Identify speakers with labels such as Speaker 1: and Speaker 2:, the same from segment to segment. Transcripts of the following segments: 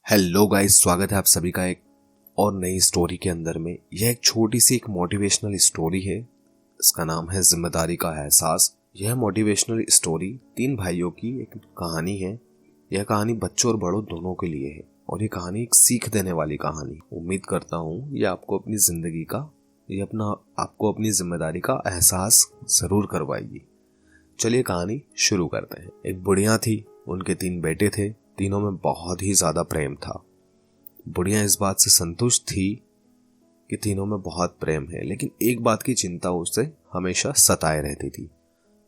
Speaker 1: Hello guys, स्वागत है आप सभी का एक और नई स्टोरी के अंदर में। यह एक छोटी सी एक मोटिवेशनल स्टोरी है। इसका नाम है जिम्मेदारी का एहसास। यह मोटिवेशनल स्टोरी 3 भाइयों की एक कहानी है। यह कहानी बच्चों और बड़ों दोनों के लिए है और ये कहानी एक सीख देने वाली कहानी। उम्मीद करता हूँ ये आपको अपनी जिंदगी का आपको अपनी जिम्मेदारी का एहसास जरूर करवाएगी। चलिए कहानी शुरू करते हैं। एक बुढ़िया थी, उनके 3 बेटे थे। तीनों में बहुत ही ज्यादा प्रेम था। बुढ़िया इस बात से संतुष्ट थी कि तीनों में बहुत प्रेम है, लेकिन एक बात की चिंता उसे हमेशा सताए रहती थी।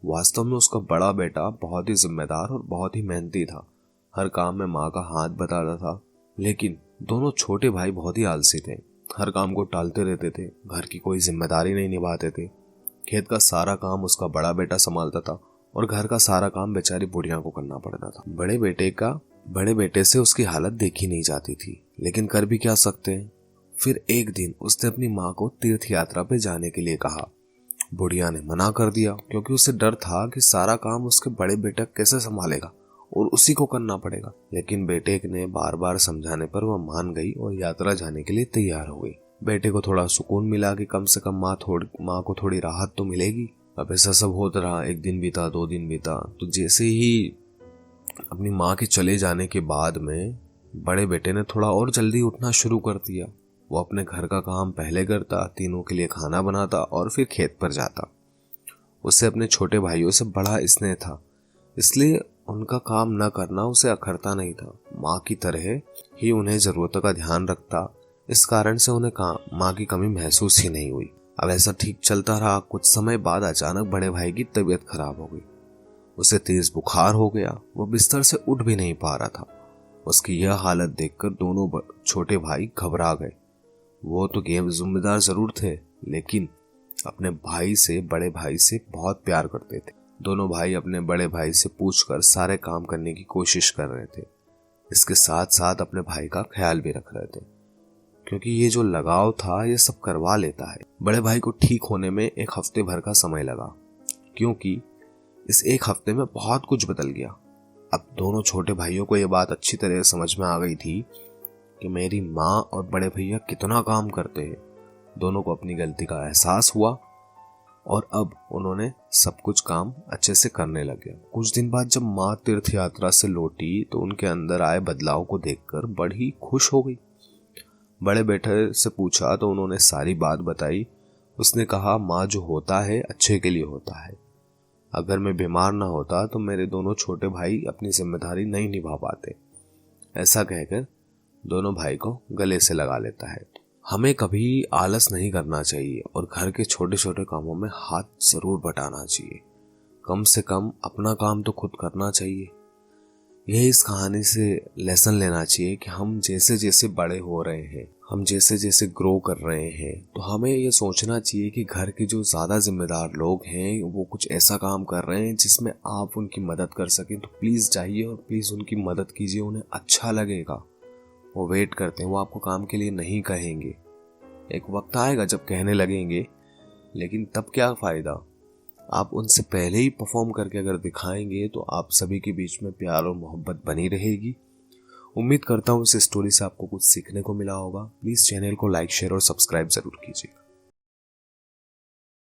Speaker 1: वास्तव में उसका बड़ा बेटा बहुत ही जिम्मेदार और बहुत ही मेहनती था। हर काम में माँ का हाथ बटाता था, लेकिन दोनों छोटे भाई बहुत ही आलसी थे। हर काम को टालते रहते थे, घर की कोई जिम्मेदारी नहीं निभाते थे। खेत का सारा काम उसका बड़ा बेटा संभालता था और घर का सारा काम बेचारी बुढ़िया को करना पड़ता था। बड़े बेटे से उसकी हालत देखी नहीं जाती थी, लेकिन कर भी क्या सकते हैं। फिर एक दिन उसने अपनी माँ को तीर्थ यात्रा पे जाने के लिए कहा। बुढ़िया ने मना कर दिया क्योंकि उसे डर था कि सारा काम उसके बड़े बेटा कैसे संभालेगा और उसी को करना पड़ेगा। लेकिन बेटे ने बार बार समझाने पर वह मान गई और यात्रा जाने के लिए तैयार हो गई। बेटे को थोड़ा सुकून मिला कि कम से कम माँ को थोड़ी राहत तो मिलेगी। अब ऐसा सब होता रहा। 1 दिन बीता, 2 दिन बीता, तो जैसे ही अपनी माँ के चले जाने के बाद में बड़े बेटे ने थोड़ा और जल्दी उठना शुरू कर दिया। वो अपने घर का काम पहले करता, तीनों के लिए खाना बनाता और फिर खेत पर जाता। उसे अपने छोटे भाइयों से बड़ा स्नेह था, इसलिए उनका काम न करना उसे अखरता नहीं था। माँ की तरह ही उन्हें जरूरतों का ध्यान रखता। इस कारण से उन्हें माँ की कमी महसूस ही नहीं हुई। अब ऐसा ठीक चलता रहा। कुछ समय बाद अचानक बड़े भाई की तबीयत खराब हो गई। उसे तेज बुखार हो गया। वो बिस्तर से उठ भी नहीं पा रहा था। उसकी यह हालत देखकर दोनों छोटे भाई घबरा गए। वो तो जिम्मेदार जरूर थे, लेकिन अपने बड़े भाई से बहुत प्यार करते थे। दोनों भाई अपने बड़े भाई से पूछकर सारे काम करने की कोशिश कर रहे थे। इसके साथ साथ अपने भाई का ख्याल भी रख रहे थे, क्योंकि ये जो लगाव था ये सब करवा लेता है। बड़े भाई को ठीक होने में 1 हफ्ते भर का समय लगा, क्योंकि इस 1 हफ्ते में बहुत कुछ बदल गया। अब दोनों छोटे भाइयों को यह बात अच्छी तरह समझ में आ गई थी कि मेरी माँ और बड़े भैया कितना काम करते हैं। दोनों को अपनी गलती का एहसास हुआ और अब उन्होंने सब कुछ काम अच्छे से करने लगे। कुछ दिन बाद जब माँ तीर्थ यात्रा से लौटी तो उनके अंदर आए बदलाव को देखकर बड़ी खुश हो गई। बड़े बेटे से पूछा तो उन्होंने सारी बात बताई। उसने कहा, माँ जो होता है अच्छे के लिए होता है। अगर मैं बीमार ना होता तो मेरे दोनों छोटे भाई अपनी जिम्मेदारी नहीं निभा पाते। ऐसा कहकर दोनों भाई को गले से लगा लेता है। हमें कभी आलस नहीं करना चाहिए और घर के छोटे छोटे कामों में हाथ जरूर बटाना चाहिए। कम से कम अपना काम तो खुद करना चाहिए। यह इस कहानी से लेसन लेना चाहिए कि हम जैसे जैसे बड़े हो रहे हैं, हम जैसे जैसे ग्रो कर रहे हैं, तो हमें ये सोचना चाहिए कि घर के जो ज़्यादा जिम्मेदार लोग हैं वो कुछ ऐसा काम कर रहे हैं जिसमें आप उनकी मदद कर सकें, तो प्लीज़ जाइए और प्लीज़ उनकी मदद कीजिए। उन्हें अच्छा लगेगा। वो वेट करते हैं, वो आपको काम के लिए नहीं कहेंगे। एक वक्त आएगा जब कहने लगेंगे, लेकिन तब क्या फ़ायदा। आप उनसे पहले ही परफॉर्म करके अगर दिखाएंगे तो आप सभी के बीच में प्यार और मोहब्बत बनी रहेगी। उम्मीद करता हूँ इस स्टोरी से आपको कुछ सीखने को मिला होगा। प्लीज़ चैनल को लाइक, शेयर और सब्सक्राइब ज़रूर कीजिए।